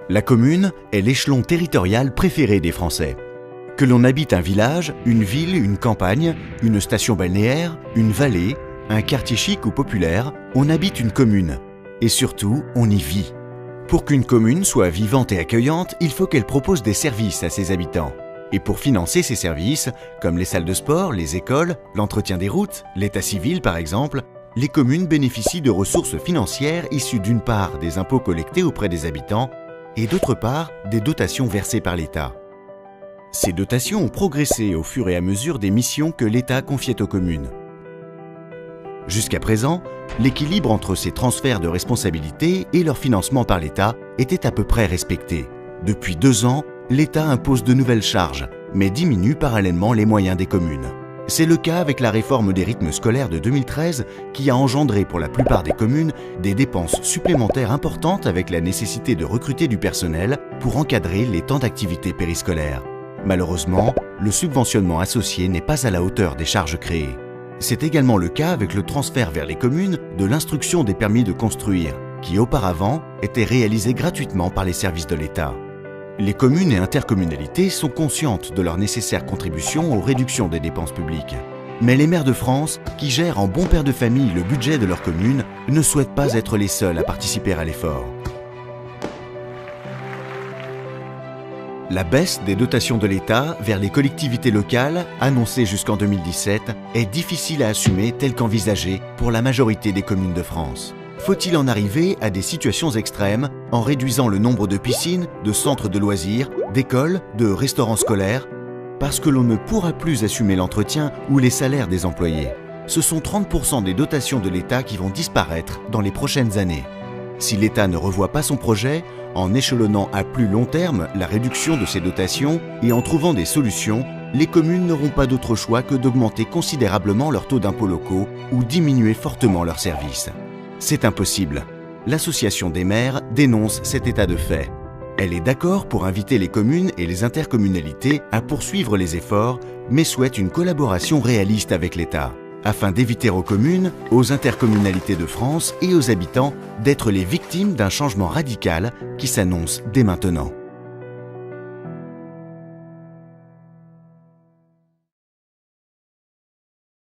La commune est l'échelon territorial préféré des Français. Que l'on habite un village, une ville, une campagne, une station balnéaire, une vallée, un quartier chic ou populaire, on habite une commune. Et surtout, on y vit. Pour qu'une commune soit vivante et accueillante, il faut qu'elle propose des services à ses habitants. Et pour financer ces services, comme les salles de sport, les écoles, l'entretien des routes, l'état civil par exemple, les communes bénéficient de ressources financières issues d'une part des impôts collectés auprès des habitants et d'autre part des dotations versées par l'État. Ces dotations ont progressé au fur et à mesure des missions que l'État confiait aux communes. Jusqu'à présent, l'équilibre entre ces transferts de responsabilités et leur financement par l'État était à peu près respecté. Depuis 2 ans, l'État impose de nouvelles charges, mais diminue parallèlement les moyens des communes. C'est le cas avec la réforme des rythmes scolaires de 2013 qui a engendré pour la plupart des communes des dépenses supplémentaires importantes avec la nécessité de recruter du personnel pour encadrer les temps d'activité périscolaire. Malheureusement, le subventionnement associé n'est pas à la hauteur des charges créées. C'est également le cas avec le transfert vers les communes de l'instruction des permis de construire, qui auparavant était réalisée gratuitement par les services de l'État. Les communes et intercommunalités sont conscientes de leur nécessaire contribution aux réductions des dépenses publiques. Mais les maires de France, qui gèrent en bon père de famille le budget de leur commune, ne souhaitent pas être les seuls à participer à l'effort. La baisse des dotations de l'État vers les collectivités locales, annoncée jusqu'en 2017, est difficile à assumer telle qu'envisagée pour la majorité des communes de France. Faut-il en arriver à des situations extrêmes en réduisant le nombre de piscines, de centres de loisirs, d'écoles, de restaurants scolaires, parce que l'on ne pourra plus assumer l'entretien ou les salaires des employés? Ce sont 30% des dotations de l'État qui vont disparaître dans les prochaines années. Si l'État ne revoit pas son projet, en échelonnant à plus long terme la réduction de ces dotations et en trouvant des solutions, les communes n'auront pas d'autre choix que d'augmenter considérablement leurs taux d'impôts locaux ou diminuer fortement leurs services. C'est impossible. L'Association des maires dénonce cet état de fait. Elle est d'accord pour inviter les communes et les intercommunalités à poursuivre les efforts, mais souhaite une collaboration réaliste avec l'État, afin d'éviter aux communes, aux intercommunalités de France et aux habitants d'être les victimes d'un changement radical qui s'annonce dès maintenant.